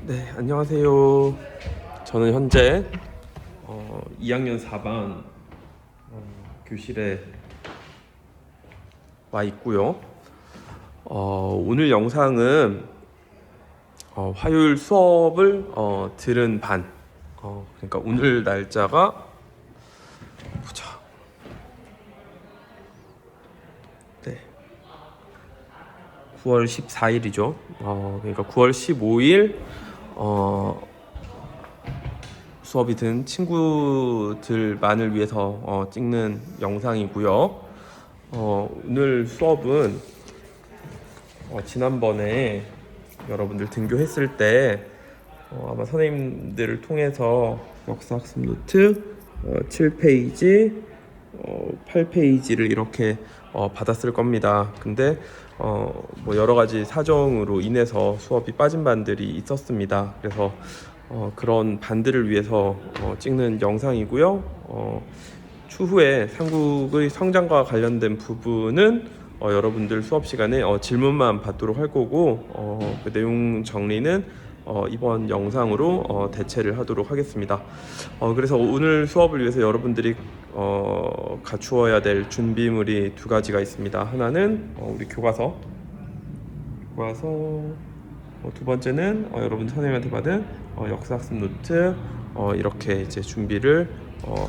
네, 안녕하세요. 저는 현재 2학년 4반 교실에 와 있고요. 오늘 영상은 화요일 수업을 들은 반. 그러니까 오늘 날짜가 보자. 네, 9월 14일이죠. 그러니까 9월 15일 수업이 든 친구들만을 위해서 찍는 영상이고요. 오늘 수업은 지난번에 여러분들 등교했을 때 아마 선생님들을 통해서 역사학습 노트 7페이지, 8페이지를 이렇게 받았을 겁니다. 근데 뭐 여러 가지 사정으로 인해서 수업이 빠진 반들이 있었습니다. 그래서 그런 반들을 위해서 찍는 영상이고요. 추후에 삼국의 성장과 관련된 부분은 여러분들 수업 시간에 질문만 받도록 할 거고 그 내용 정리는 이번 영상으로 대체를 하도록 하겠습니다. 그래서 오늘 수업을 위해서 여러분들이 갖추어야 될 준비물이 두 가지가 있습니다. 하나는 우리 교과서, 두 번째는 여러분 선생님한테 받은 역사학습 노트 이렇게 이제 준비를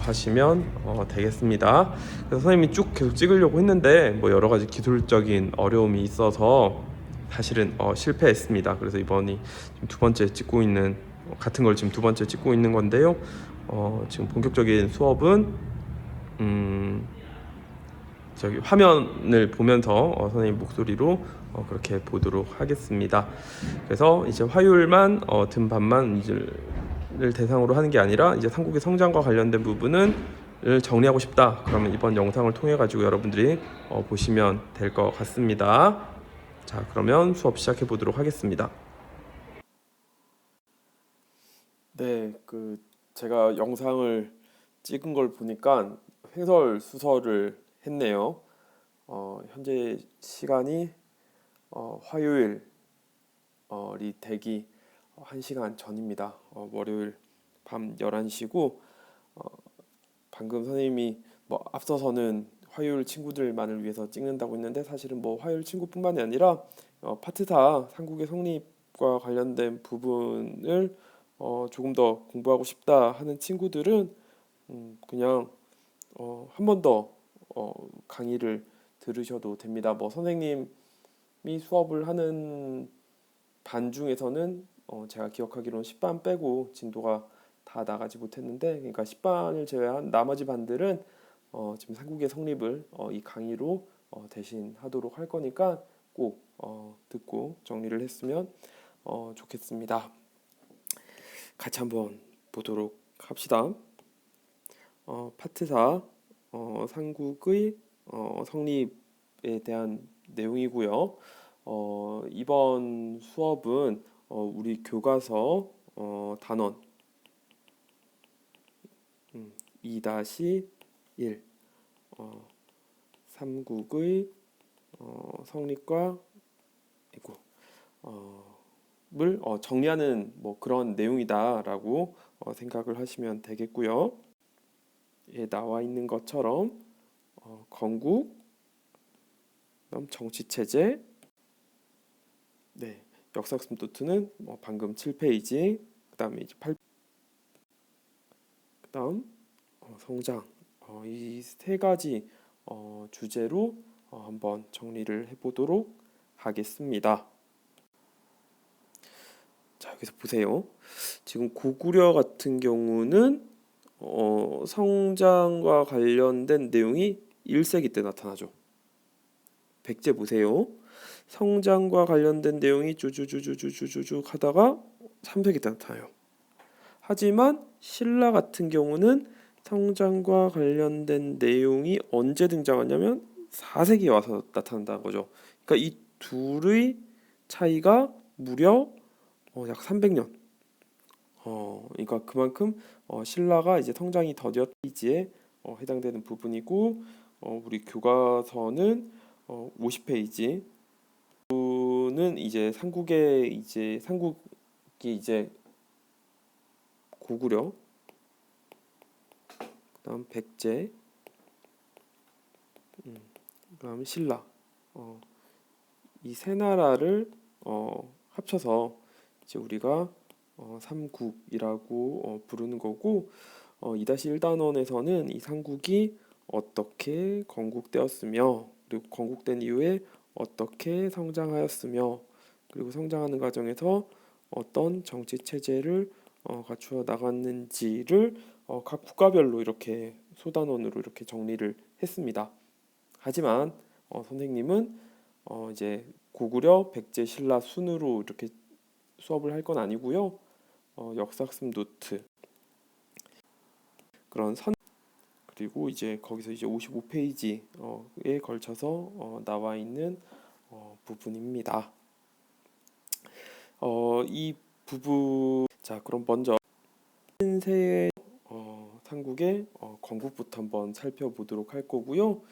하시면 되겠습니다. 그래서 선생님이 쭉 계속 찍으려고 했는데 뭐 여러 가지 기술적인 어려움이 있어서 사실은 실패했습니다. 그래서 이번이 지금 두 번째 찍고 있는 같은 걸 지금 두 번째 찍고 있는 건데요. 지금 본격적인 수업은 저기 화면을 보면서 선생님 목소리로 그렇게 보도록 하겠습니다. 그래서 이제 화요일만 든 반만 이제를 대상으로 하는 게 아니라 이제 삼국의 성장과 관련된 부분은 정리하고 싶다. 그러면 이번 영상을 통해 가지고 여러분들이 보시면 될 것 같습니다. 자, 그러면 수업 시작해 보도록 하겠습니다. 네, 제가 영상을 찍은 걸 보니까 횡설수설을 했네요. 현재 시간이 화요일이 되기 1시간 전입니다. 월요일 밤 11시고 방금 선생님이 뭐 앞서서는 화요일 친구들만을 위해서 찍는다고 했는데 사실은 뭐 화요일 친구뿐만이 아니라 파트 4 삼국의 성립과 관련된 부분을 조금 더 공부하고 싶다 하는 친구들은 그냥 한 번 더 강의를 들으셔도 됩니다. 뭐 선생님이 수업을 하는 반 중에서는 제가 기억하기로는 10반 빼고 진도가 다 나가지 못했는데, 그러니까 10반을 제외한 나머지 반들은 지금 삼국의 성립을 이 강의로 대신 하도록 할 거니까 꼭 듣고 정리를 했으면 좋겠습니다. 같이 한번 보도록 합시다. 파트 4 삼국의 성립에 대한 내용이고요. 이번 수업은 우리 교과서 단원 2-1 삼국의 성립과 을 정리하는 뭐 그런 내용이다라고 생각을 하시면 되겠고요. 예, 나와 있는 것처럼 건국, 그다음 정치체제, 네, 역사학습 노트는 방금 7페이지, 그다음에 이제 8, 그다음 성장, 이 세 가지 주제로 한번 정리를 해보도록 하겠습니다. 자, 여기서 보세요. 지금 고구려 같은 경우는 성장과 관련된 내용이 1세기 때 나타나죠. 백제 보세요. 성장과 관련된 내용이 쭈쭈쭈쭈쭈쭈쭉 하다가 3세기 때 나타나요. 하지만 신라 같은 경우는 성장과 관련된 내용이 언제 등장하냐면 4세기에 와서 나타난다는 거죠. 그러니까 이 둘의 차이가 무려 약 300년. 그러니까 그만큼 신라가 이제 성장이 더뎠지에 해당되는 부분이고, 우리 교과서는 50페이지 는 이제 삼국의 이제 삼국 이제 고구려, 그다음 백제, 그다음 신라, 이 세 나라를 합쳐서 이제 우리가 삼국이라고 부르는 거고, 2-1단원에서는 이 삼국이 어떻게 건국되었으며, 그리고 건국된 이후에 어떻게 성장하였으며, 그리고 성장하는 과정에서 어떤 정치 체제를 갖추어 나갔는지를 각 국가별로 이렇게 소단원으로 이렇게 정리를 했습니다. 하지만 선생님은 이제 고구려, 백제, 신라 순으로 이렇게 수업을 할 건 아니고요. 역사학습 노트 그런 선 그리고 이제 거기서 이제 55페이지에 걸쳐서 나와 있는 부분입니다. 이 부분 자 그럼 먼저 신세의 삼국의 건국부터 한번 살펴보도록 할 거고요.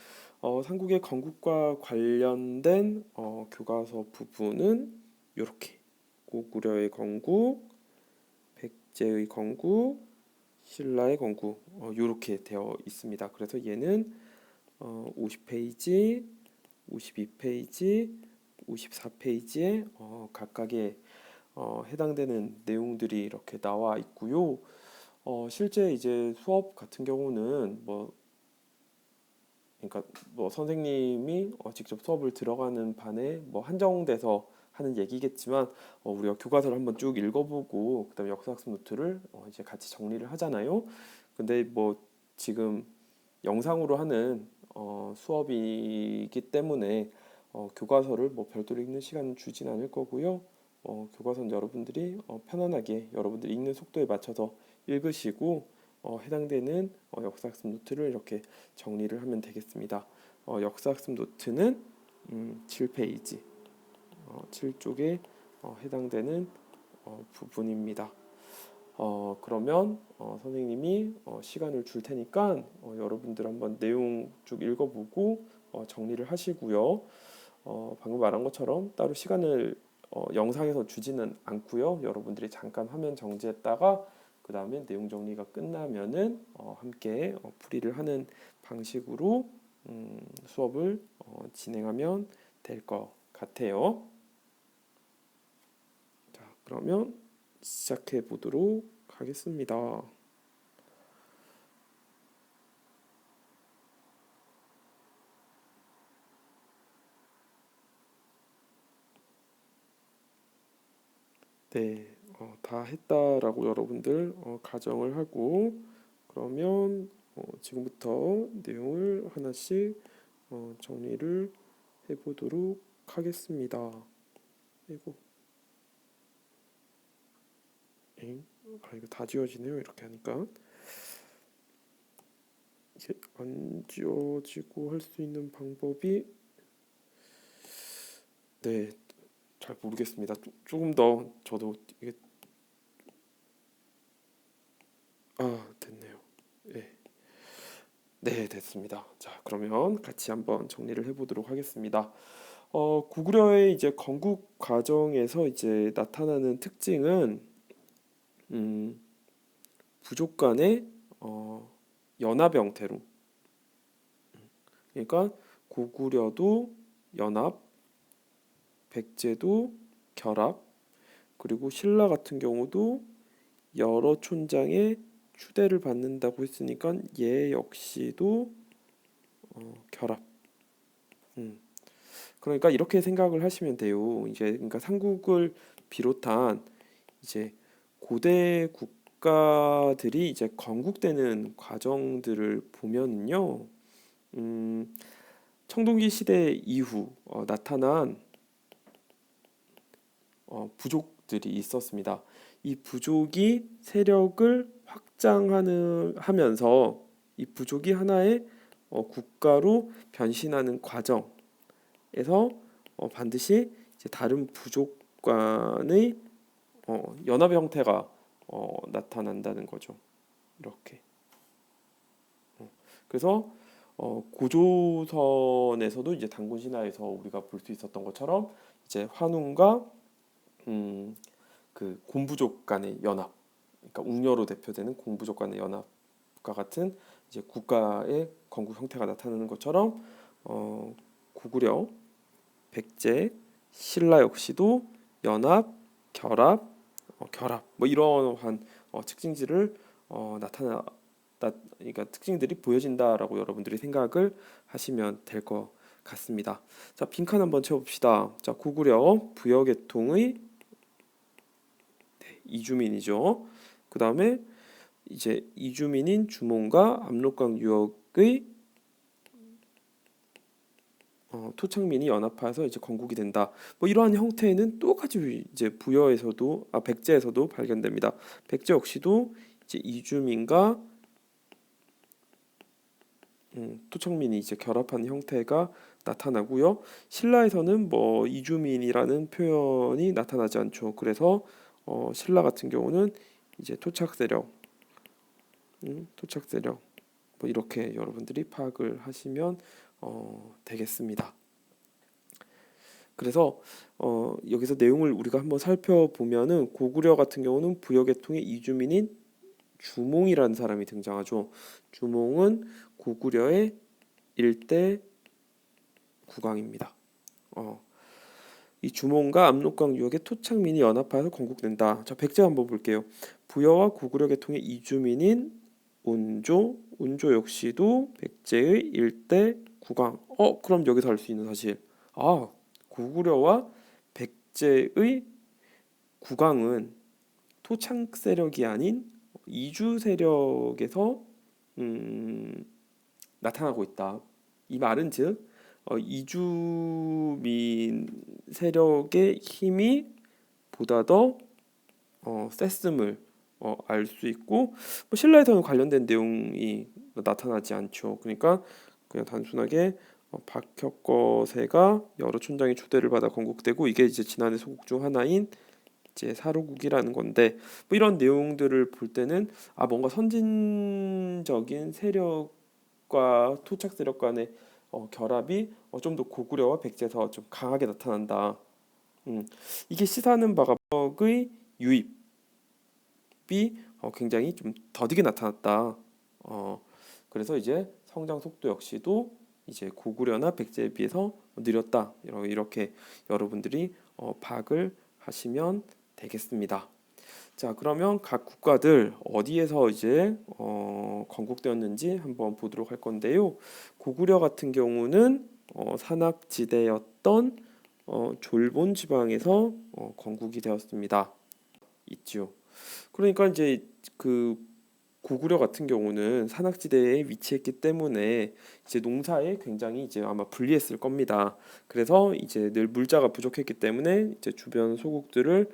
삼국의 건국과 관련된 교과서 부분은 이렇게 고구려의 건국, 백제의 건국, 신라의 건국 이렇게 되어 있습니다. 그래서 얘는 50페이지, 52페이지, 54페이지에 각각의 해당되는 내용들이 이렇게 나와 있고요. 실제 이제 수업 같은 경우는 그러니까 선생님이 직접 수업을 들어가는 반에 한정돼서 하는 얘기겠지만 우리가 교과서를 한번 쭉 읽어보고 그다음에 역사학습 노트를 이제 같이 정리를 하잖아요. 근데 지금 영상으로 하는 수업이기 때문에 교과서를 별도로 읽는 시간은 주진 않을 거고요. 교과서는 여러분들이 편안하게 여러분들이 읽는 속도에 맞춰서 읽으시고 해당되는 역사학습 노트를 이렇게 정리를 하면 되겠습니다. 역사학습 노트는 7페이지, 7쪽에 해당되는 부분입니다. 그러면 선생님이 시간을 줄 테니까 여러분들 한번 내용 쭉 읽어보고 정리를 하시고요. 방금 말한 것처럼 따로 시간을 영상에서 주지는 않고요. 여러분들이 잠깐 화면 정지했다가 그 다음에 내용 정리가 끝나면은 함께 풀이를 하는 방식으로 수업을 진행하면 될 것 같아요. 자, 그러면 시작해 보도록 하겠습니다. 네, 다 했다라고 여러분들 가정을 하고 그러면 지금부터 내용을 하나씩 정리를 해보도록 하겠습니다. 이거 이거 다 지워지네요. 이렇게 하니까 이게 안 지워지고 할 수 있는 방법이 네, 잘 모르겠습니다. 조금 더 저도 이게 됐네요. 네. 네, 됐습니다. 자, 그러면 같이 한번 정리를 해보도록 하겠습니다. 고구려의 이제 건국 과정에서 이제 나타나는 특징은 부족 간의 연합 형태로, 그러니까 고구려도 연합, 백제도 결합, 그리고 신라 같은 경우도 여러 촌장의 추대를 받는다고 했으니까 얘 역시도 결합. 그러니까 이렇게 생각을 하시면 돼요. 이제 그러니까 삼국을 비롯한 이제 고대 국가들이 이제 건국되는 과정들을 보면요, 청동기 시대 이후 나타난 부족들이 있었습니다. 이 부족이 세력을 확장하면서 이 부족이 하나의 국가로 변신하는 과정에서 반드시 이제 다른 부족 간의 연합 형태가 나타난다는 거죠. 이렇게. 그래서 고조선에서도 이제 단군 신화에서 우리가 볼 수 있었던 것처럼 이제 환웅과 그 공부족 간의 연합, 그러니까 웅녀로 대표되는 공부족 간의 연합과 같은 이제 국가의 건국 형태가 나타나는 것처럼 고구려, 백제, 신라 역시도 연합, 결합 뭐 이러한 특징들을 그러니까 특징들이 보여진다라고 여러분들이 생각을 하시면 될 것 같습니다. 자, 빈칸 한번 채워봅시다. 자, 고구려 부여계통의 이주민이죠. 그 다음에 이제 이주민인 주몽과 압록강 유역의 토착민이 연합해서 이제 건국이 된다. 뭐 이러한 형태는 똑같이 이제 백제에서도 발견됩니다. 백제 역시도 이제 이주민과 토착민이 이제 결합한 형태가 나타나고요. 신라에서는 뭐 이주민이라는 표현이 나타나지 않죠. 그래서 신라 같은 경우는 이제 토착 세력 뭐 이렇게 여러분들이 파악을 하시면 되겠습니다. 그래서 여기서 내용을 우리가 한번 살펴보면은 고구려 같은 경우는 부여계통의 이주민인 주몽이라는 사람이 등장하죠. 주몽은 고구려의 일대 국왕입니다. 이 주몽과 압록강 유역의 토착민이 연합하여서 건국된다. 자, 백제 한번 볼게요. 부여와 고구려 계통의 이주민인 운조 역시도 백제의 일대 국왕. 그럼 여기서 알 수 있는 사실. 고구려와 백제의 국왕은 토착 세력이 아닌 이주 세력에서 나타나고 있다. 이 말은 즉 이주민 세력의 힘이 보다 더 셌음을 알 수 있고, 뭐 신라에서는 관련된 내용이 나타나지 않죠. 그러니까 그냥 단순하게 박혁거세가 여러 촌장의 초대를 받아 건국되고, 이게 이제 진안의 소국 중 하나인 이제 사로국이라는 건데, 뭐 이런 내용들을 볼 때는 뭔가 선진적인 세력과 토착 세력 간의 결합이 좀 더 고구려와 백제에서 좀 강하게 나타난다. 이게 시사하는 바가 의 유입이 굉장히 좀 더디게 나타났다. 그래서 이제 성장 속도 역시도 이제 고구려나 백제에 비해서 느렸다. 이렇게 여러분들이 파악을 하시면 되겠습니다. 자, 그러면 각 국가들 어디에서 이제 건국되었는지 한번 보도록 할 건데요. 고구려 같은 경우는 산악지대였던 졸본 지방에서 건국이 되었습니다. 있죠. 그러니까 이제 그 고구려 같은 경우는 산악지대에 위치했기 때문에 이제 농사에 굉장히 이제 아마 불리했을 겁니다. 그래서 이제 늘 물자가 부족했기 때문에 이제 주변 소국들을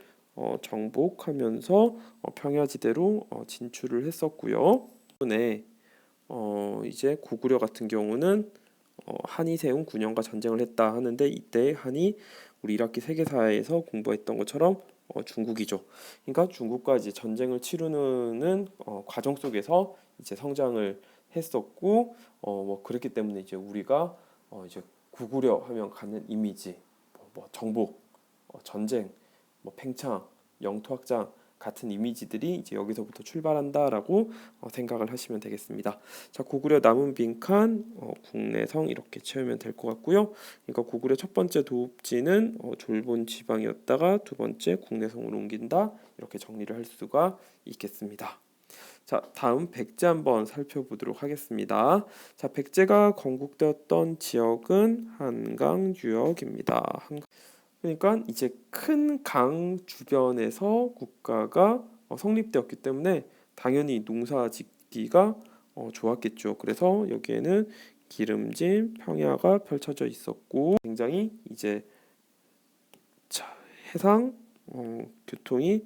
정복하면서 평야지대로 진출을 했었고요. 때문에 이제 고구려 같은 경우는 한이 세운 9년과 전쟁을 했다 하는데, 이때 한이 우리 1학기 세계사에서 공부했던 것처럼 중국이죠. 그러니까 중국과 이제 전쟁을 치르는 과정 속에서 이제 성장을 했었고, 뭐 그랬기 때문에 이제 우리가 이제 고구려 하면 가는 이미지, 뭐 정복, 전쟁, 뭐 팽창, 영토 확장 같은 이미지들이 이제 여기서부터 출발한다라고 생각을 하시면 되겠습니다. 자, 고구려 남은 빈칸 국내성 이렇게 채우면 될 것 같고요. 그러니까 고구려 첫 번째 도읍지는 졸본 지방이었다가 두 번째 국내성으로 옮긴다, 이렇게 정리를 할 수가 있겠습니다. 자, 다음 백제 한번 살펴보도록 하겠습니다. 자, 백제가 건국되었던 지역은 한강 유역입니다. 그러니까 이제 큰 강 주변에서 국가가 성립되었기 때문에 당연히 농사 짓기가 좋았겠죠. 그래서 여기에는 기름진 평야가 펼쳐져 있었고, 굉장히 이제 해상 교통이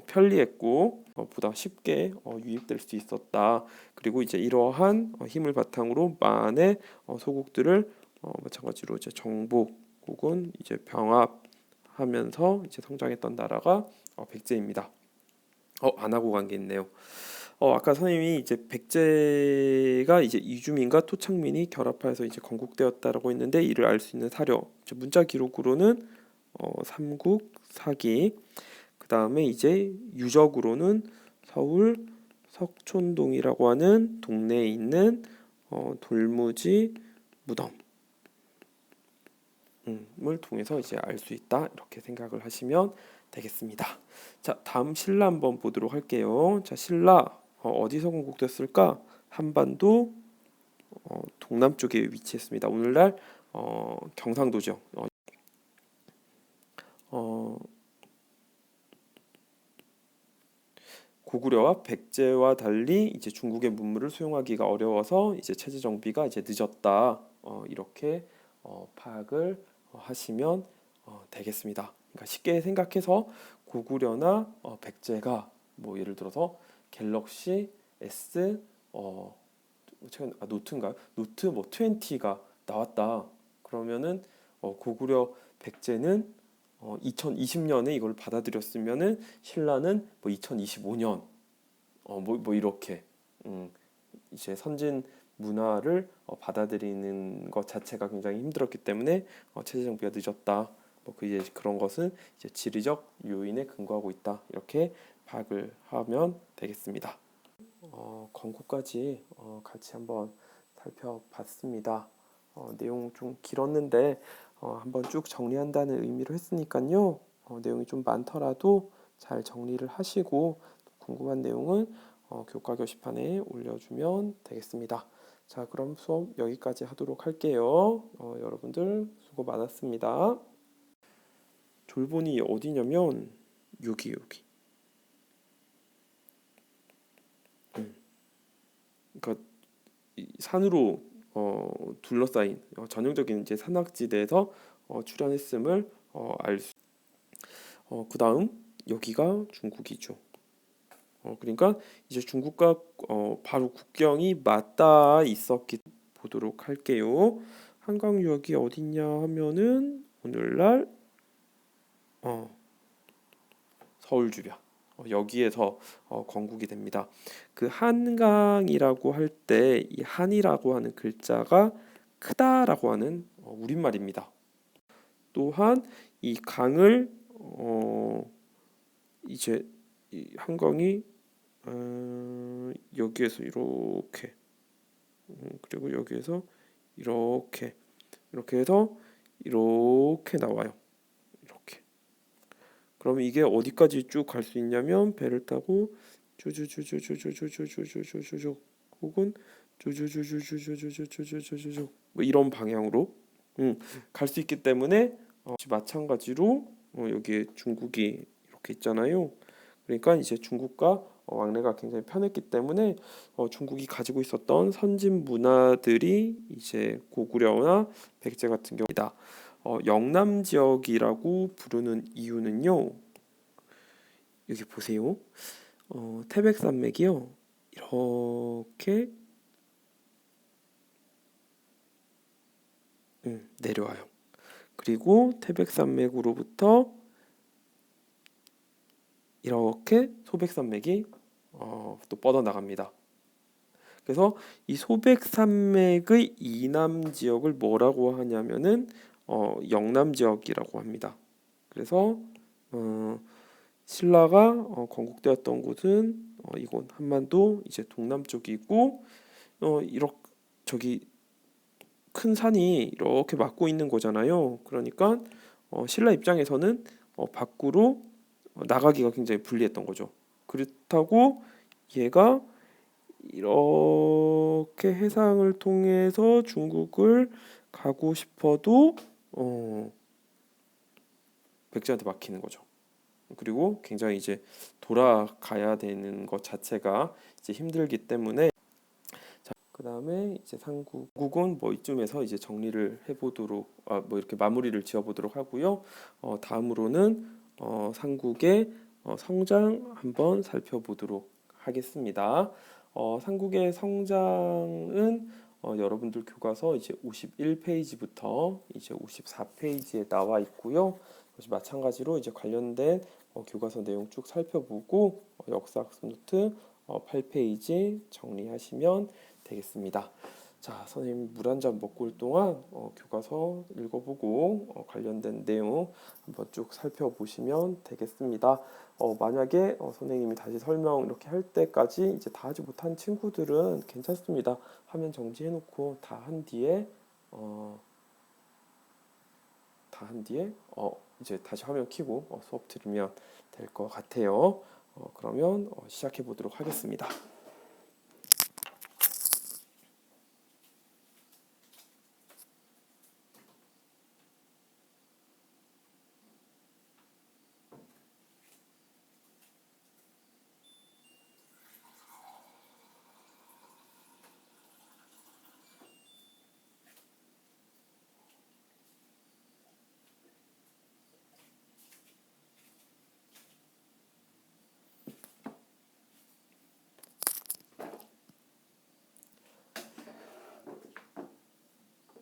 편리했고 보다 쉽게 유입될 수 있었다. 그리고 이제 이러한 힘을 바탕으로 만의 소국들을 마찬가지로 이제 정복 혹은 이제 병합하면서 이제 성장했던 나라가 백제입니다. 안 하고 간 게 있네요. 아까 선생님이 이제 백제가 이제 이주민과 토착민이 결합해서 이제 건국되었다라고 했는데, 이를 알 수 있는 사료, 문자 기록으로는 삼국 사기, 그 다음에 이제 유적으로는 서울 석촌동이라고 하는 동네에 있는 돌무지 무덤을 통해서 이제 알 수 있다, 이렇게 생각을 하시면 되겠습니다. 자, 다음 신라 한번 보도록 할게요. 자, 신라 어디서 건국됐을까? 한반도 동남쪽에 위치했습니다. 오늘날 경상도죠. 고구려와 백제와 달리 이제 중국의 문물을 수용하기가 어려워서 이제 체제 정비가 이제 늦었다. 이렇게 파악을 하시면 되겠습니다. 그러니까 쉽게 생각해서 고구려나 백제가 뭐 예를 들어서 갤럭시 S 최근 노트인가요? 노트 뭐 20가 나왔다. 그러면은 고구려 백제는 2020년에 이걸 받아들였으면은 신라는 뭐 2025년 뭐 이렇게 이제 선진 문화를 받아들이는 것 자체가 굉장히 힘들었기 때문에 체제 정비가 늦었다. 이제 그런 것은 이제 지리적 요인에 근거하고 있다. 이렇게 파악을 하면 되겠습니다. 건국까지 같이 한번 살펴봤습니다. 내용 좀 길었는데 한번 쭉 정리한다는 의미로 했으니까요. 내용이 좀 많더라도 잘 정리를 하시고 궁금한 내용은 교과 게시판에 올려주면 되겠습니다. 자, 그럼 수업 여기까지 하도록 할게요. 여러분들 수고 많았습니다. 졸본이 어디냐면 여기. 그러니까 산으로 둘러싸인 전형적인 이제 산악지대에서 출현했음을 알 수. 그 다음 여기가 중국이죠. 그러니까 이제 중국과 바로 국경이 맞닿아 있었기. 보도록 할게요. 한강 유역이 어딨냐 하면은 오늘날 서울 주변 여기에서 건국이 됩니다. 그 한강이라고 할 때 이 한이라고 하는 글자가 크다라고 하는 우리말입니다. 또한 이 강을 이제 이 한강이 여기에서 이렇게 그리고 여기에서 이렇게 해서 이렇게 나와요. 이렇게. 그러면 이게 어디까지 쭉 갈 수 있냐면 배를 타고 쭈쭈쭈쭈쭈쭈쭈쭈쭈쭈쭈 혹은 쭈쭈쭈쭈쭈쭈쭈쭈쭈쭈 뭐 이런 방향으로 갈 수 있기 때문에 마찬가지로 여기에 중국이 이렇게 있잖아요. 그러니까 이제 중국과 왕래가 굉장히 편했기 때문에 중국이 가지고 있었던 선진 문화들이 이제 고구려나 백제 같은 경우이다. 영남 지역이라고 부르는 이유는요. 여기 보세요. 태백산맥이요. 이렇게 내려와요. 그리고 태백산맥으로부터 이렇게 소백산맥이 또 뻗어나갑니다. 그래서 이 소백산맥의 이남 지역을 뭐라고 하냐면은 영남 지역이라고 합니다. 그래서 신라가 건국되었던 곳은 이곳 한반도 이제 동남쪽이고 이렇게 저기 큰 산이 이렇게 막고 있는 거잖아요. 그러니까 신라 입장에서는 밖으로 나가기가 굉장히 불리했던 거죠. 그렇다고 얘가 이렇게 해상을 통해서 중국을 가고 싶어도 백제한테 막히는 거죠. 그리고 굉장히 이제 돌아가야 되는 것 자체가 이제 힘들기 때문에 그 다음에 이제 삼국은 뭐 이쯤에서 이제 정리를 해보도록 뭐 이렇게 마무리를 지어보도록 하고요. 다음으로는 삼국의 성장 한번 살펴보도록 하겠습니다. 삼국의 성장은 여러분들 교과서 이제 51페이지부터 이제 54페이지에 나와 있고요. 마찬가지로 이제 관련된 교과서 내용 쭉 살펴보고 역사학습 노트 8페이지 정리하시면 되겠습니다. 자, 선생님 물 한 잔 먹고 올 동안 교과서 읽어보고 관련된 내용 한번 쭉 살펴보시면 되겠습니다. 만약에 선생님이 다시 설명 이렇게 할 때까지 이제 다 하지 못한 친구들은 괜찮습니다. 화면 정지해놓고 어, 다 한 뒤에 이제 다시 화면 켜고 수업 들으면 될 것 같아요. 그러면 시작해 보도록 하겠습니다.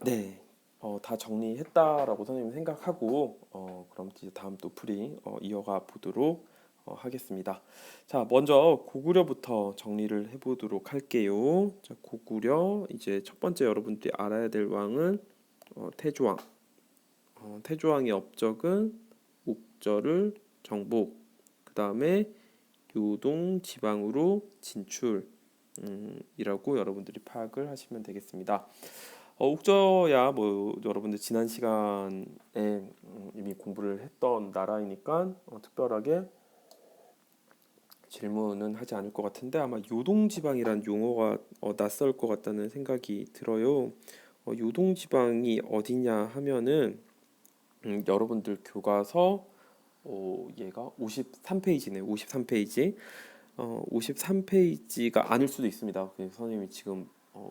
네, 다 정리했다라고 선생님 생각하고 그럼 이제 다음 또 풀이 이어가 보도록 하겠습니다. 자, 먼저 고구려부터 정리를 해보도록 할게요. 자, 고구려 이제 첫 번째 여러분들이 알아야 될 왕은 태조왕. 태조왕의 업적은 옥저를 정복, 그 다음에 요동 지방으로 진출 이라고 여러분들이 파악을 하시면 되겠습니다. 옥저야 뭐 여러분들 지난 시간에 이미 공부를 했던 나라이니까 특별하게 질문은 하지 않을 것 같은데 아마 요동지방이란 용어가 낯설 것 같다는 생각이 들어요. 요동지방이 어디냐 하면은 여러분들 교과서 얘가 53페이지네. 53페이지. 53페이지가 아닐 수도 있습니다. 그래서 선생님이 지금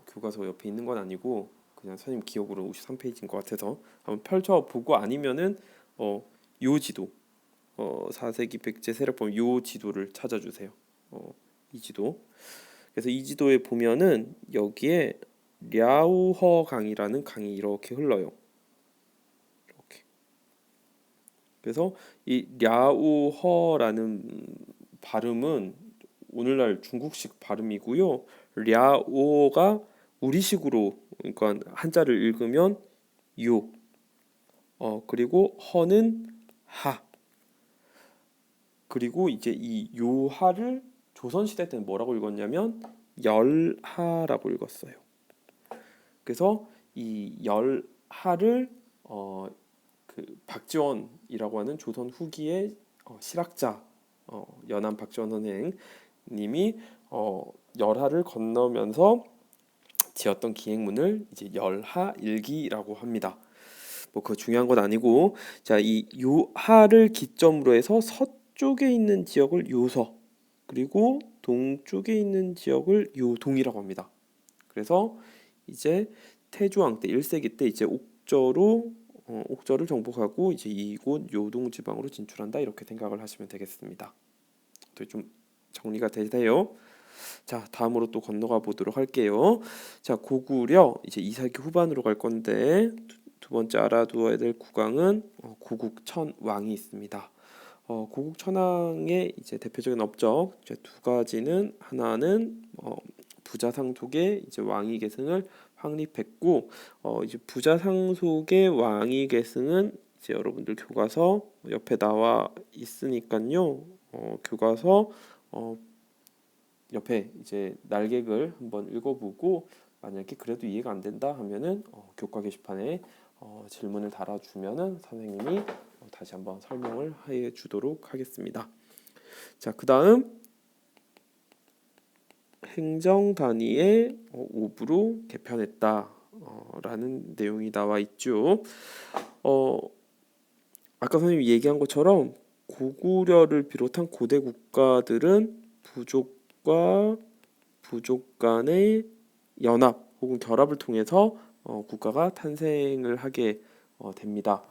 교과서 옆에 있는 건 아니고 그냥 선생님 기억으로 53페이지인 것 같아서 한번 펼쳐보고 아니면은 요 지도 4세기 백제 세력법 요 지도를 찾아주세요. 이 지도. 그래서 이 지도에 보면은 여기에 랴우허 강이라는 강이 이렇게 흘러요. 이렇게. 그래서 이 랴우허라는 발음은 오늘날 중국식 발음이고요. 랴오가 우리식으로 그러니까 한자를 읽으면 요. 그리고 허는 하. 그리고 이제 이 요하를 조선시대 때는 뭐라고 읽었냐면 열하라고 읽었어요. 그래서 이 열하를 그 박지원이라고 하는 조선 후기의 실학자 연암 박지원 선생님이 열하를 건너면서 지었던 기행문을 이제 열하일기라고 합니다. 뭐 그거 중요한 건 아니고 자, 이 요하를 기점으로 해서 서쪽에 있는 지역을 요서 그리고 동쪽에 있는 지역을 요동이라고 합니다. 그래서 이제 태조왕 때 1세기 때 이제 옥저를 정복하고 이제 이곳 요동 지방으로 진출한다 이렇게 생각을 하시면 되겠습니다. 좀 정리가 되세요. 자, 다음으로 또 건너가 보도록 할게요. 자, 고구려 이제 2세기 후반으로 갈 건데 두 번째 알아두어야 될 국왕은 고국천왕이 있습니다. 고국천왕의 이제 대표적인 업적 이제 두 가지는 하나는 부자상속의 이제 왕위 계승을 확립했고 이제 부자상속의 왕위 계승은 이제 여러분들 교과서 옆에 나와 있으니까요. 교과서 옆에 이제 날개글 한번 읽어보고 만약에 그래도 이해가 안 된다 하면은 교과 게시판에 질문을 달아주면은 선생님이 다시 한번 설명을 해 주도록 하겠습니다. 자, 그 다음 행정단위의 5부로 개편했다 라는 내용이 나와 있죠. 아까 선생님이 얘기한 것처럼 고구려를 비롯한 고대 국가들은 부족과 부족 간의 연합 혹은 결합을 통해서 국가가 탄생을 하게 됩니다.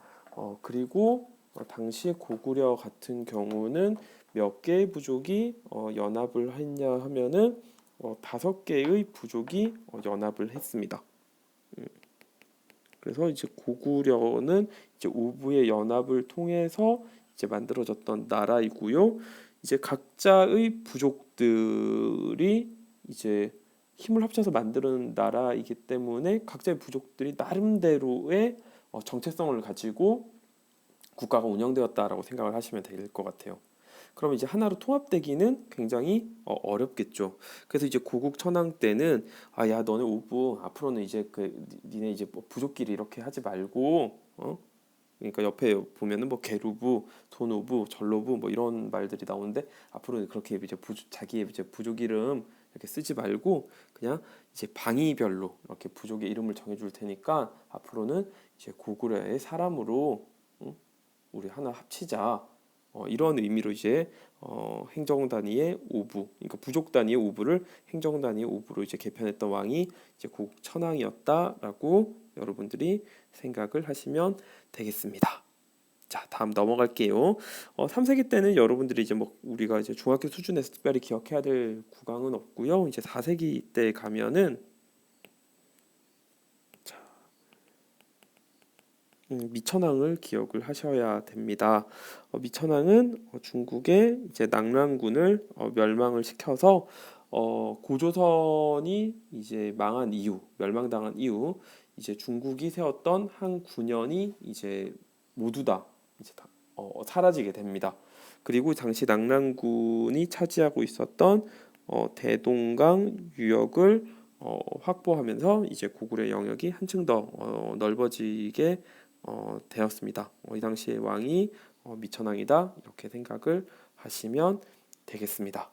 그리고 당시 고구려 같은 경우는 몇 개의 부족이 연합을 했냐 하면은 5개의 부족이 연합을 했습니다. 그래서 이제 고구려는 이제 오부의 연합을 통해서 이제 만들어졌던 나라이고요. 이제 각자의 부족들이 이제 힘을 합쳐서 만드는 나라이기 때문에 각자의 부족들이 나름대로의 정체성을 가지고 국가가 운영되었다라고 생각을 하시면 될 것 같아요. 그럼 이제 하나로 통합되기는 굉장히 어렵겠죠. 그래서 이제 고국 천황 때는 야 너네 오부 앞으로는 이제 니네 이제 뭐 부족끼리 이렇게 하지 말고 그러니까 옆에 보면은 뭐 계루부, 돈오부, 전로부 뭐 이런 말들이 나오는데 앞으로는 그렇게 이제 자기의 이제 부족 이름 이렇게 쓰지 말고 그냥 이제 방위별로 이렇게 부족의 이름을 정해줄 테니까 앞으로는 이제 고구려의 사람으로 우리 하나 합치자. 이런 의미로 이제 행정 단위의 오부, 그러니까 부족 단위의 오부를 행정 단위의 오부로 이제 개편했던 왕이 이제 고국 천황이었다라고 여러분들이 생각을 하시면 되겠습니다. 자, 다음 넘어갈게요. 3세기 때는 여러분들이 이제 뭐 우리가 이제 중학교 수준에서 특별히 기억해야 될 국왕은 없고요. 이제 4세기 때 가면은 미천왕을 기억을 하셔야 됩니다. 미천왕은 중국의 이제 낙랑군을 멸망을 시켜서 고조선이 이제 망한 이후, 멸망당한 이후 이제 중국이 세웠던 한 9년이 이제 모두 다 이제 사라지게 됩니다. 그리고 당시 낙랑군이 차지하고 있었던 대동강 유역을 확보하면서 이제 고구려의 영역이 한층 더 넓어지게 되었습니다. 이 당시의 왕이 미천왕이다 이렇게 생각을 하시면 되겠습니다.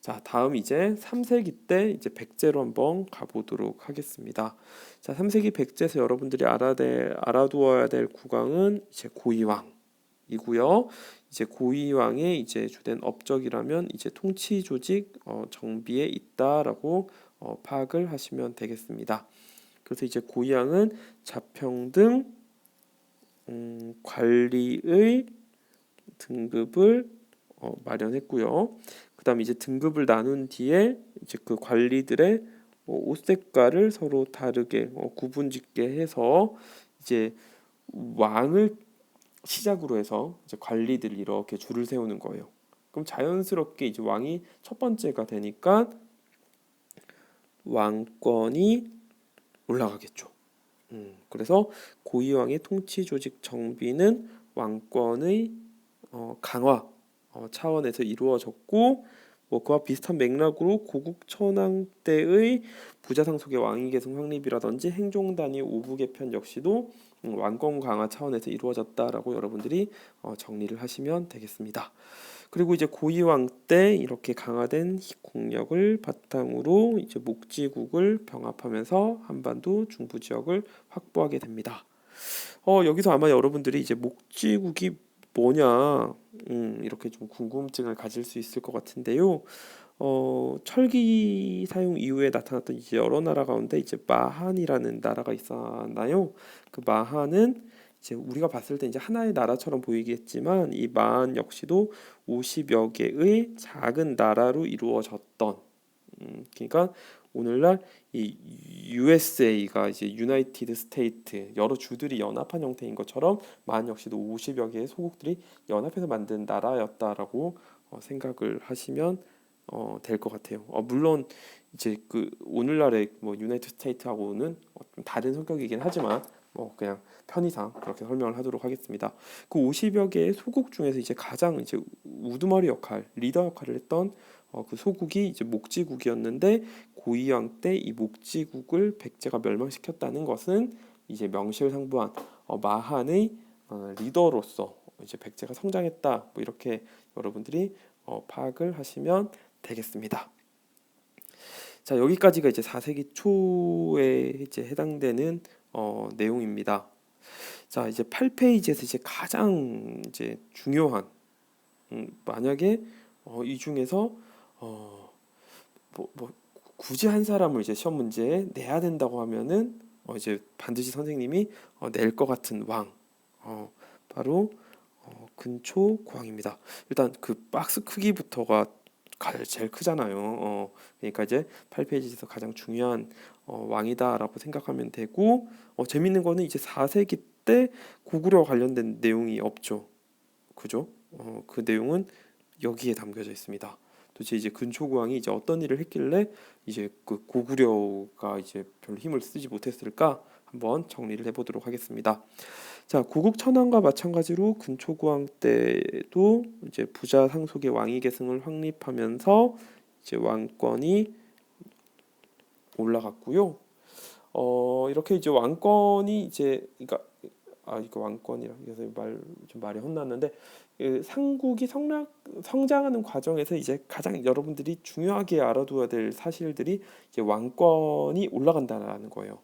자, 다음 이제 3세기 때 이제 백제로 한번 가보도록 하겠습니다. 자, 3세기 백제에서 여러분들이 알아두어야 될 국왕은 이제 고이왕이고요. 이제 고이왕의 이제 주된 업적이라면 이제 통치 조직 정비에 있다라고 파악을 하시면 되겠습니다. 그래서 이제 고이왕은 자평등 관리의 등급을 마련했고요. 그다음 이제 등급을 나눈 뒤에 이제 그 관리들의 옷 색깔을 서로 다르게 구분짓게 해서 이제 왕을 시작으로 해서 이제 관리들이 이렇게 줄을 세우는 거예요. 그럼 자연스럽게 이제 왕이 첫 번째가 되니까 왕권이 올라가겠죠. 그래서 고이왕의 통치 조직 정비는 왕권의 강화 차원에서 이루어졌고 뭐 그와 비슷한 맥락으로 고국 천황 때의 부자상속의 왕위 계승 확립이라든지 행정 단위 오부 개편 역시도 왕권 강화 차원에서 이루어졌다라고 여러분들이 정리를 하시면 되겠습니다. 그리고 이제 고이왕 때 이렇게 강화된 국력을 바탕으로 이제 목지국을 병합하면서 한반도 중부 지역을 확보하게 됩니다. 여기서 아마 여러분들이 이제 목지국이 뭐냐 이렇게 좀 궁금증을 가질 수 있을 것 같은데요. 철기 사용 이후에 나타났던 이제 여러 나라 가운데 이제 마한이라는 나라가 있었나요? 그 마한은 이제 우리가 봤을 때 이제 하나의 나라처럼 보이겠지만 이 마한 역시도 50여 개의 작은 나라로 이루어졌던 그러니까 오늘날 이 USA가 이제 유나이티드 스테이트 여러 주들이 연합한 형태인 것처럼 마한 역시도 50여 개의 소국들이 연합해서 만든 나라였다라고 생각을 하시면 될 것 같아요. 물론 이제 그 오늘날의 뭐 유나이티드 스테이트하고는 좀 다른 성격이긴 하지만 뭐 그냥 편의상 그렇게 설명을 하도록 하겠습니다. 그 50여 개의 소국 중에서 이제 가장 이제 우두머리 역할, 리더 역할을 했던 그 소국이 이제 목지국이었는데 고이왕 때 이 목지국을 백제가 멸망시켰다는 것은 이제 명실상부한 마한의 리더로서 이제 백제가 성장했다 뭐 이렇게 여러분들이 파악을 하시면 되겠습니다. 자, 여기까지가 이제 4세기 초에 이제 해당되는 내용입니다. 자, 이제 8페이지에서 이제 가장 이제 중요한 만약에 이 중에서 뭐 굳이 한 사람을 이제 시험 문제에 내야 된다고 하면은 이제 반드시 선생님이 낼 것 같은 왕 바로 근초고왕입니다. 일단 그 박스 크기부터가 제일 크잖아요. 그러니까 이제 8페이지에서 가장 중요한 왕이다라고 생각하면 되고 재밌는 거는 이제 4세기 때 고구려 관련된 내용이 없죠. 그죠? 그 내용은 여기에 담겨져 있습니다. 도대체 이제 근초고왕이 이제 어떤 일을 했길래 이제 그 고구려가 이제 별로 힘을 쓰지 못했을까 한번 정리를 해보도록 하겠습니다. 자, 고국천왕과 마찬가지로 근초고왕 때도 이제 부자 상속의 왕위 계승을 확립하면서 이제 왕권이 올라갔고요. 이렇게 이제 왕권이 이제 그러니까 이거 왕권이라 그래서 말이 혼났는데 그 삼국이 성장하는 과정에서 이제 가장 여러분들이 중요하게 알아둬야 될 사실들이 이제 왕권이 올라간다라는 거예요.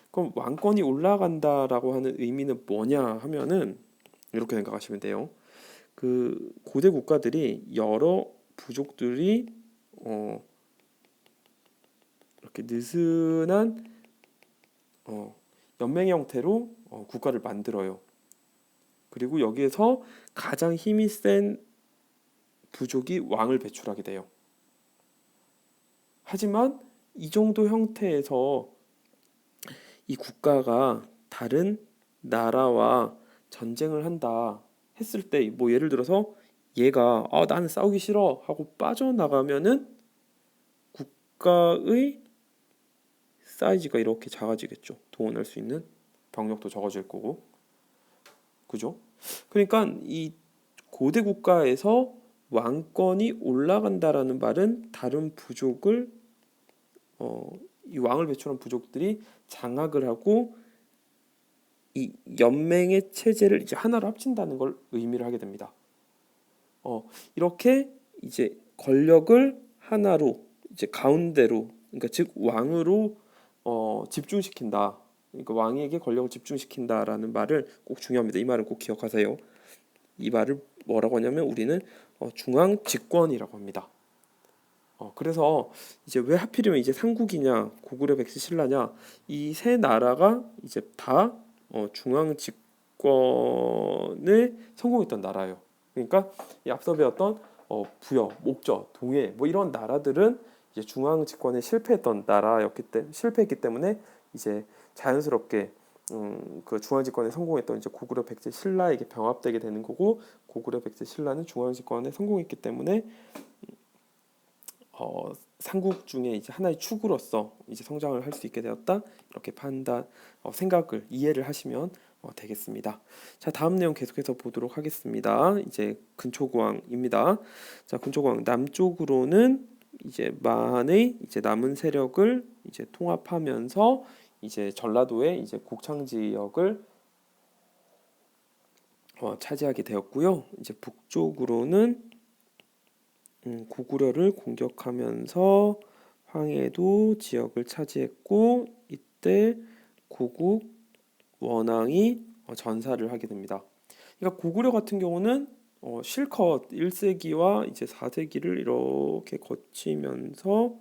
그럼 왕권이 올라간다라고 하는 의미는 뭐냐 하면은 이렇게 생각하시면 돼요. 그 고대 국가들이 여러 부족들이 이렇게 느슨한 연맹 형태로 국가를 만들어요. 그리고 여기에서 가장 힘이 센 부족이 왕을 배출하게 돼요. 하지만 이 정도 형태에서 이 국가가 다른 나라와 전쟁을 한다 했을 때 뭐 예를 들어서 얘가 나는 싸우기 싫어 하고 빠져나가면은 국가의 사이즈가 이렇게 작아지겠죠. 동원할 수 있는 병력도 적어질 거고, 그죠? 그러니까 이 고대 국가에서 왕권이 올라간다라는 말은 다른 부족을 이 왕을 배출한 부족들이 장악을 하고 이 연맹의 체제를 이제 하나로 합친다는 걸 의미를 하게 됩니다. 이렇게 이제 권력을 하나로 이제 가운데로 그러니까 즉 왕으로 집중시킨다. 그러니까 왕에게 권력을 집중시킨다라는 말을 꼭 중요합니다. 이 말을 꼭 기억하세요. 이 말을 뭐라고 하냐면 우리는 중앙 집권이라고 합니다. 그래서 이제 왜 하필이면 이제 삼국이냐 고구려 백제 신라냐 이 세 나라가 이제 다 중앙 집권에 성공했던 나라예요. 그러니까 이 앞서 배웠던 부여, 목저, 동해 뭐 이런 나라들은 이제 중앙 집권에 실패했기 때문에 이제 자연스럽게 그 중앙 집권에 성공했던 이제 고구려 백제 신라에게 병합되게 되는 거고 고구려 백제 신라는 중앙 집권에 성공했기 때문에 삼국 중에 이제 하나의 축으로서 이제 성장을 할 수 있게 되었다 이렇게 생각을 이해를 하시면 되겠습니다. 자, 다음 내용 계속해서 보도록 하겠습니다. 이제 근초고왕입니다. 자, 근초고왕 남쪽으로는 이제 만의 이제 남은 세력을 이제 통합하면서 이제 전라도의 이제 곡창 지역을 차지하게 되었고요. 이제 북쪽으로는 고구려를 공격하면서 황해도 지역을 차지했고 이때 고국 원앙이 전사를 하게 됩니다. 그러니까 고구려 같은 경우는 실컷 1세기와 이제 4세기를 이렇게 거치면서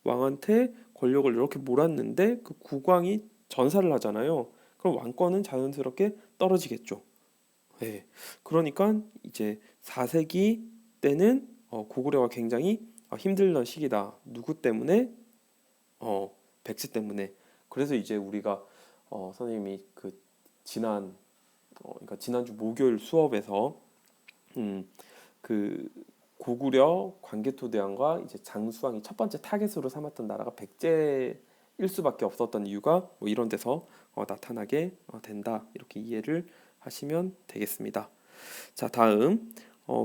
왕한테 권력을 이렇게 몰았는데 그 국왕이 전사를 하잖아요. 그럼 왕권은 자연스럽게 떨어지겠죠. 네. 그러니까 이제 4세기 때는 고구려가 굉장히 힘들던 시기다. 누구 때문에? 백제 때문에. 그래서 이제 우리가 선생님이 그 그러니까 지난주 목요일 수업에서 그 고구려 광개토대왕과 이제 장수왕이 첫 번째 타겟으로 삼았던 나라가 백제일 수밖에 없었던 이유가 뭐 이런 데서 나타나게 된다. 이렇게 이해를 하시면 되겠습니다. 자, 다음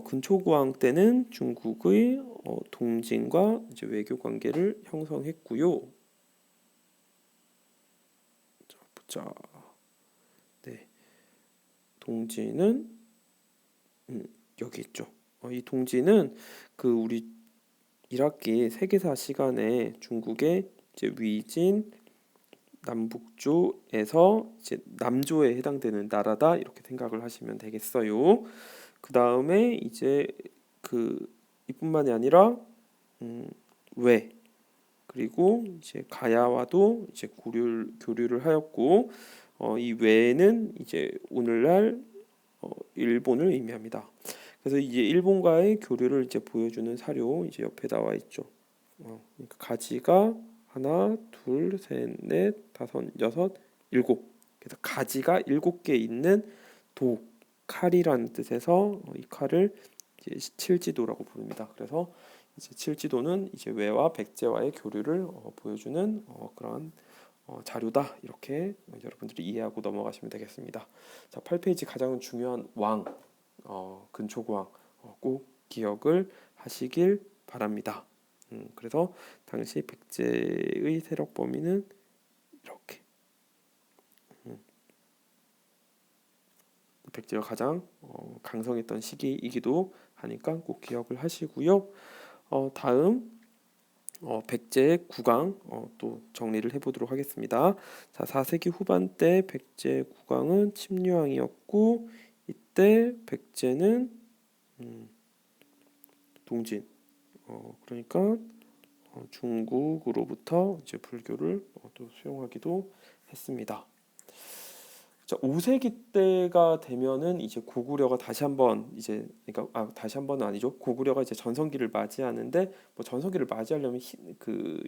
근초고왕 때는 중국의 동진과 이제 외교 관계를 형성했고요. 자, 보자. 네, 동진은 여기 있죠. 이 동진은 그 우리 1학기 세계사 시간에 중국의 이제 위진 남북조에서 이제 남조에 해당되는 나라다 이렇게 생각을 하시면 되겠어요. 그 다음에 이제 그 이뿐만이 아니라 외 그리고 이제 가야와도 이제 교류를 하였고 이 외는 이제 오늘날 일본을 의미합니다. 그래서 이제 일본과의 교류를 이제 보여주는 사료 이제 옆에 나와 있죠. 그러니까 가지가 하나, 둘, 셋, 넷, 다섯, 여섯, 일곱. 그래서 가지가 7개 있는 칼이라는 뜻에서 이 칼을 이제 칠지도라고 부릅니다. 그래서 이제 칠지도는 이제 외와 백제와의 교류를 보여주는 그런 자료다. 이렇게 여러분들이 이해하고 넘어가시면 되겠습니다. 자, 8페이지 가장 중요한 왕, 근초고왕 꼭 기억을 하시길 바랍니다. 그래서 당시 백제의 세력 범위는 이렇게 백제가 가장 강성했던 시기이기도 하니까 꼭 기억을 하시고요. 다음 백제의 국왕 또 정리를 해보도록 하겠습니다. 자, 4세기 후반 때 백제 국왕은 침류왕이었고 이때 백제는 동진 그러니까 중국으로부터 이제 불교를 또 수용하기도 했습니다. 자, 5세기 때가 되면은 이제 고구려가 다시 한번 이제 그러니까 다시 한번은 아니죠. 고구려가 이제 전성기를 맞이하는데 뭐 전성기를 맞이하려면 그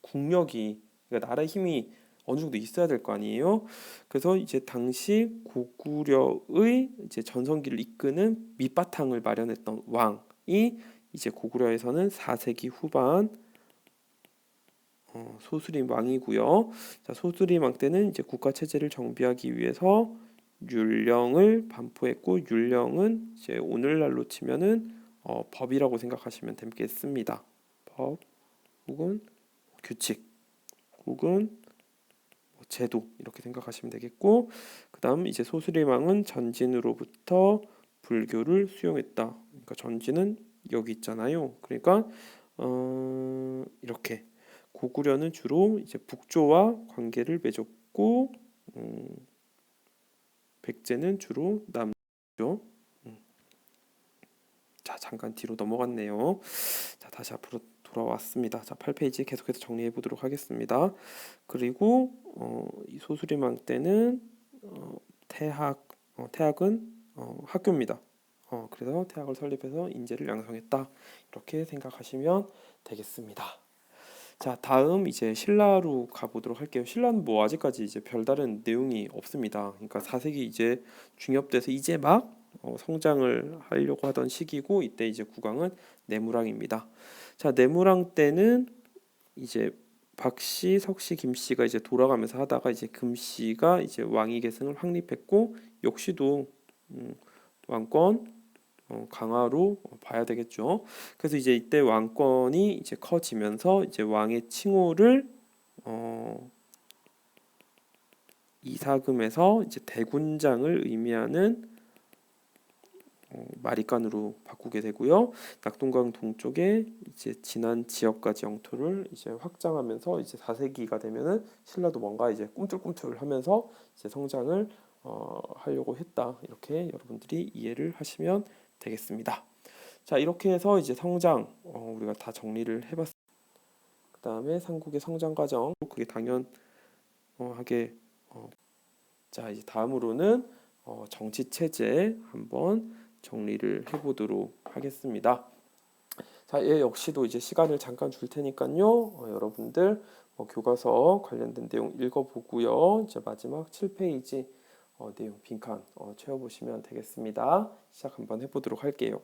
국력이 그러니까 나라의 힘이 어느 정도 있어야 될 거 아니에요. 그래서 이제 당시 고구려의 이제 전성기를 이끄는 밑바탕을 마련했던 왕이 이제 고구려에서는 4세기 후반 소수림 왕이고요. 자, 소수림 왕 때는 이제 국가 체제를 정비하기 위해서 율령을 반포했고 율령은 이제 오늘날로 치면은 법이라고 생각하시면 되겠습니다. 법 혹은 규칙 혹은 제도 이렇게 생각하시면 되겠고 그다음 이제 소수림 왕은 전진으로부터 불교를 수용했다. 그러니까 전진은 여기 있잖아요. 그러니까 이렇게 고구려는 주로 이제 북조와 관계를 맺었고 백제는 주로 남조. 자, 잠깐 뒤로 넘어갔네요. 자, 다시 앞으로 돌아왔습니다. 자, 8페이지 계속해서 정리해 보도록 하겠습니다. 그리고 이 소수림왕 때는 태학은 학교입니다. 그래서 태학을 설립해서 인재를 양성했다. 이렇게 생각하시면 되겠습니다. 자, 다음 이제 신라로 가보도록 할게요. 신라는 뭐 아직까지 이제 별다른 내용이 없습니다. 그러니까 4세기 이제 중엽돼서 이제 막 성장을 하려고 하던 시기고 이때 이제 국왕은 내무랑입니다. 자, 내무랑 때는 이제 박씨, 석씨, 김씨가 이제 돌아가면서 하다가 이제 금씨가 이제 왕위 계승을 확립했고 역시도 왕권 강화로 봐야 되겠죠. 그래서 이제 이때 왕권이 이제 커지면서 이제 왕의 칭호를 이사금에서 이제 대군장을 의미하는 마리간으로 바꾸게 되고요. 낙동강 동쪽에 이제 지난 지역까지 영토를 이제 확장하면서 이제 4세기가 되면은 신라도 뭔가 이제 꿈틀꿈틀하면서 이제 성장을 하려고 했다. 이렇게 여러분들이 이해를 하시면 되겠습니다. 자, 이렇게 해서 이제 성장 우리가 다 정리를 해봤습니다. 그 다음에 삼국의 성장 과정 그게 당연하게 자, 이제 다음으로는 정치 체제 한번 정리를 해보도록 하겠습니다. 자, 얘 역시도 이제 시간을 잠깐 줄 테니까요. 여러분들 교과서 관련된 내용 읽어보고요. 이제 마지막 7페이지 내용 빈칸 채워보시면 되겠습니다. 시작 한번 해보도록 할게요.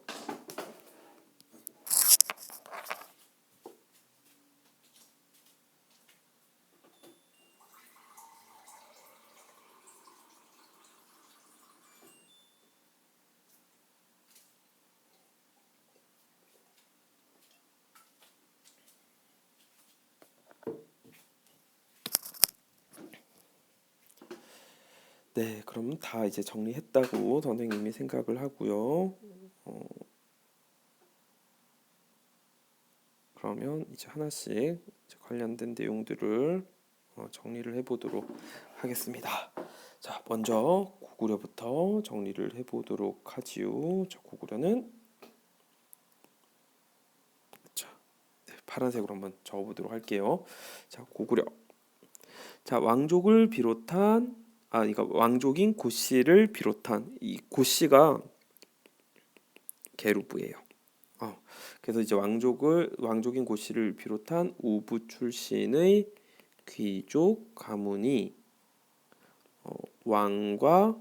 네, 그럼 다 이제 정리했다고 선생님이 생각을 하고요. 그러면 이제 하나씩 이제 관련된 내용들을 정리를 해보도록 하겠습니다. 자, 먼저 고구려부터 정리를 해보도록 하지요. 자, 고구려는 자, 네, 파란색으로 한번 적어보도록 할게요. 자, 고구려. 자, 왕족을 비롯한 그러니까 왕족인 고씨를 비롯한 이 고씨가 계류부예요. 그래서 이제 왕족인 고씨를 비롯한 우부 출신의 귀족 가문이 왕과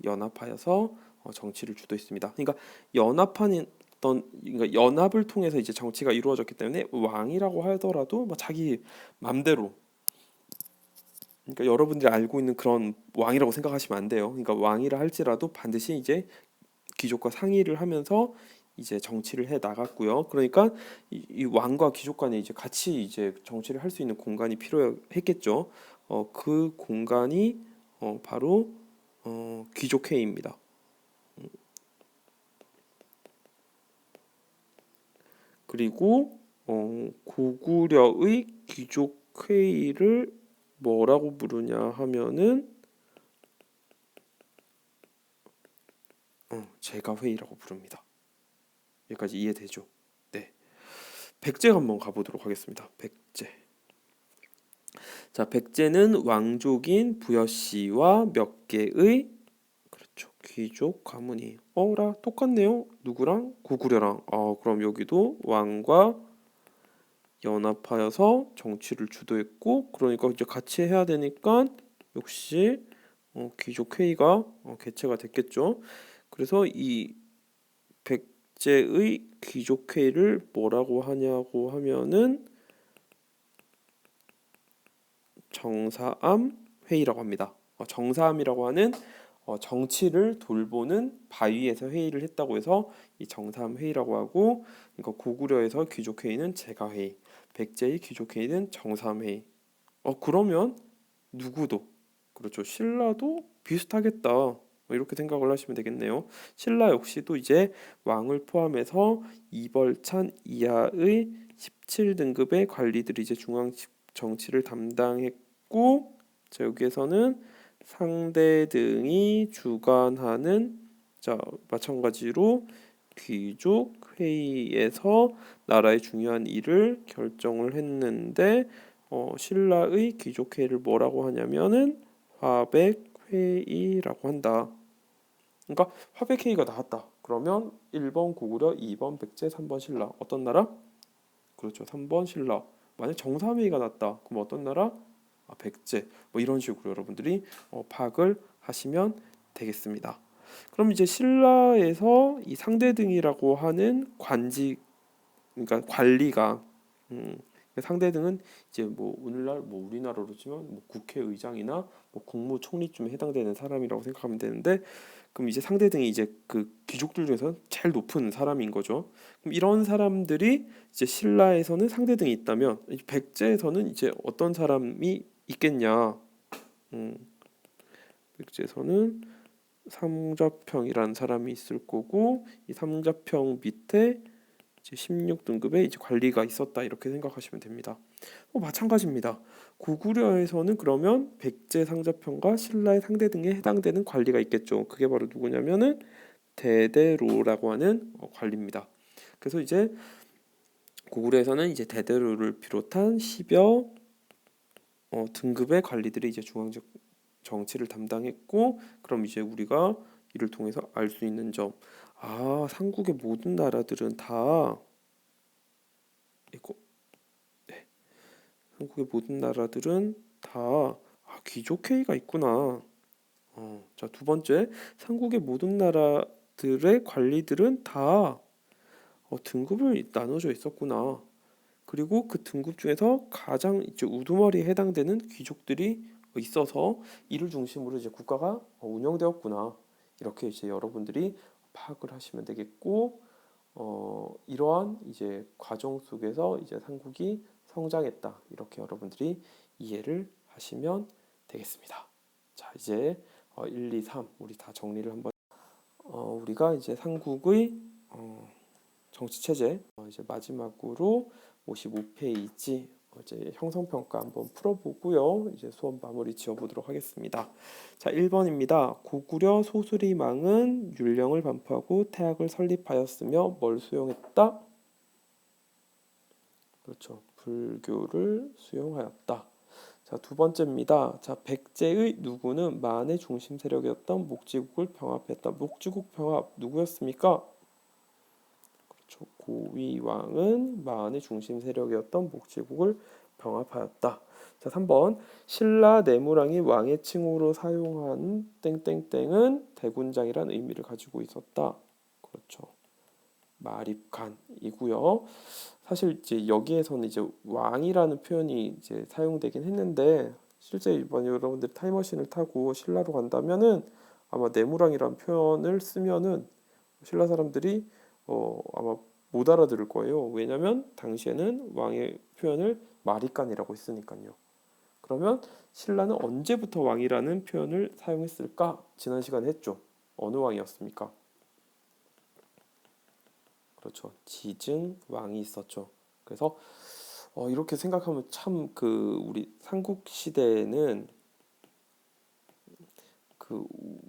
연합하여서 정치를 주도했습니다. 그러니까 연합하는 어떤 그러니까 연합을 통해서 이제 정치가 이루어졌기 때문에 왕이라고 하더라도 뭐 자기 맘대로, 그러니까 여러분들이 알고 있는 그런 왕이라고 생각하시면 안 돼요. 그러니까 왕이라 할지라도 반드시 이제 귀족과 상의를 하면서 이제 정치를 해 나갔고요. 그러니까 이 왕과 귀족 간에 이제 같이 이제 정치를 할 수 있는 공간이 필요했겠죠. 그 공간이 바로 귀족회의입니다. 그리고 고구려의 귀족회의를 뭐라고 부르냐 하면은 제가회의라고 부릅니다. 여기까지 이해되죠? 네. 백제 한번 가보도록 하겠습니다. 백제. 자, 백제는 왕족인 부여씨와 몇 개의 그렇죠. 귀족 가문이 라 똑같네요. 누구랑? 고구려랑. 그럼 여기도 왕과 연합하여서 정치를 주도했고, 그러니까 이제 같이 해야 되니까 역시 귀족 회의가 개최가 됐겠죠. 그래서 이 백제의 귀족 회의를 뭐라고 하냐고 하면은 정사암 회의라고 합니다. 정사암이라고 하는 정치를 돌보는 바위에서 회의를 했다고 해서 이 정사암 회의라고 하고, 그러니까 고구려에서 귀족 회의는 제가회의, 백제의 귀족 회의는 정사암 회의. 그러면 누구도 그렇죠. 신라도 비슷하겠다. 이렇게 생각을 하시면 되겠네요. 신라 역시도 이제 왕을 포함해서 이벌찬 이하의 17등급의 관리들이 이제 중앙 정치를 담당했고, 자, 여기에서는 상대 등이 주관하는, 자, 마찬가지로 귀족 회의에서 나라의 중요한 일을 결정을 했는데 신라의 귀족 회의를 뭐라고 하냐면은 화백 회의라고 한다. 그러니까 화백 회의가 나왔다. 그러면 1번 고구려, 2번 백제, 3번 신라. 어떤 나라? 그렇죠. 3번 신라. 만약 정삼회의가 났다. 그럼 어떤 나라? 백제. 뭐 이런 식으로 여러분들이 파악을 하시면 되겠습니다. 그럼 이제 신라에서 이 상대등이라고 하는 관직, 그러니까 관리가 상대등은 이제 뭐 오늘날 뭐 우리나라로 치면 뭐 국회의장이나 뭐 국무총리쯤에 해당되는 사람이라고 생각하면 되는데, 그럼 이제 상대등이 이제 그 귀족들 중에서 제일 높은 사람인 거죠. 그럼 이런 사람들이 이제 신라에서는 상대등이 있다면 백제에서는 이제 어떤 사람이 있겠냐? 백제에서는 삼자평이라는 사람이 있을 거고, 이 삼자평 밑에 이제 16등급의 이제 관리가 있었다, 이렇게 생각하시면 됩니다. 마찬가지입니다. 고구려에서는 그러면 백제 상자평과 신라의 상대 등에 해당되는 관리가 있겠죠. 그게 바로 누구냐면은 대대로라고 하는 관리입니다. 그래서 이제 고구려에서는 이제 대대로를 비롯한 10여 등급의 관리들이 이제 중앙 정치를 담당했고, 그럼 이제 우리가 이를 통해서 알 수 있는 점, 삼국의 모든 나라들은 다 한국의 모든 나라들은 다 귀족회의가 있구나. 자, 두 번째, 삼국의 모든 나라들의 관리들은 다 등급을 나눠져 있었구나. 그리고 그 등급 중에서 가장 이제 우두머리에 해당되는 귀족들이 있어서 이를 중심으로 이제 국가가 운영되었구나. 이렇게 이제 여러분들이 파악을 하시면 되겠고, 이러한 이제 과정 속에서 이제 삼국이 성장했다. 이렇게 여러분들이 이해를 하시면 되겠습니다. 자, 이제 1, 2, 3 우리 다 정리를 한번. 우리가 이제 삼국의 정치 체제 이제 마지막으로 55페이지 이제 형성평가 한번 풀어보고요. 이제 수업 마무리 지어보도록 하겠습니다. 자, 1번입니다. 고구려 소수리망은 율령을 반포하고 태학을 설립하였으며 뭘 수용했다? 그렇죠. 불교를 수용하였다. 자, 두 번째입니다. 자, 백제의 누구는 만의 중심 세력이었던 목지국을 병합했다. 목지국 병합 누구였습니까? 그렇죠. 고위왕은 만의 중심 세력이었던 목지국을 병합하였다. 자, 3번 신라 내무랑이 왕의 칭호로 사용한 땡땡땡은 대군장이란 의미를 가지고 있었다. 그렇죠. 마립간이고요. 사실 이제 여기에서는 이제 왕이라는 표현이 이제 사용되긴 했는데 실제 만약 여러분들이 타임머신을 타고 신라로 간다면은 아마 네모랑이라는 표현을 쓰면은 신라 사람들이 아마 못 알아들을 거예요. 왜냐면 당시에는 왕의 표현을 마립간이라고 했으니까요. 그러면 신라는 언제부터 왕이라는 표현을 사용했을까? 지난 시간에 했죠. 어느 왕이었습니까? 그렇죠. 지증 왕이 있었죠. 그래서 이렇게 생각하면 참 그 우리 삼국 시대에는 그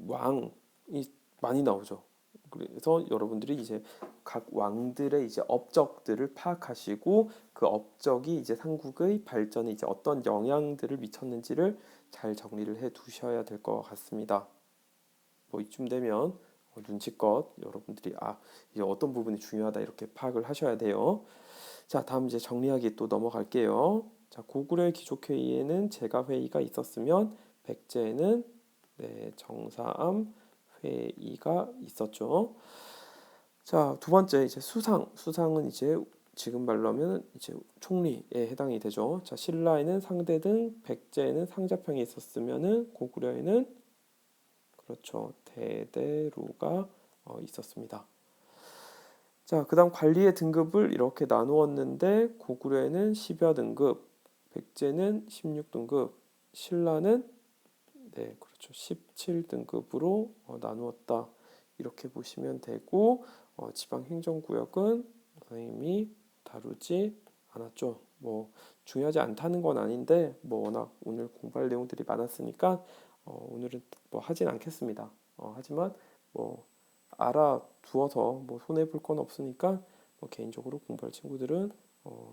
왕이 많이 나오죠. 그래서 여러분들이 이제 각 왕들의 이제 업적들을 파악하시고 그 업적이 이제 삼국의 발전에 이제 어떤 영향들을 미쳤는지를 잘 정리를 해 두셔야 될 것 같습니다. 뭐 이쯤 되면 눈치껏 여러분들이 이제 어떤 부분이 중요하다 이렇게 파악을 하셔야 돼요. 자, 다음 이제 정리하기 또 넘어갈게요. 자, 고구려의 귀족회의에는 제가 회의가 있었으면 백제에는 정사암 회의가 있었죠. 자, 두 번째 이제 수상은 이제 지금 말로 하면 이제 총리에 해당이 되죠. 자, 신라에는 상대등, 백제에는 상자평이 있었으면은 고구려에는 그렇죠. 대대로가 있었습니다. 자, 그다음 관리의 등급을 이렇게 나누었는데 고구려에는 10여 등급, 백제는 16등급, 신라는 그렇죠. 17등급으로 나누었다. 이렇게 보시면 되고 지방행정구역은 선생님이 다루지 않았죠. 뭐 중요하지 않다는 건 아닌데 뭐 워낙 오늘 공부할 내용들이 많았으니까 오늘은 뭐 하진 않겠습니다. 하지만 뭐 알아두어서 뭐 손해 볼 건 없으니까 뭐 개인적으로 공부할 친구들은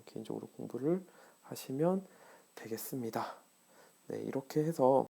개인적으로 공부를 하시면 되겠습니다. 네, 이렇게 해서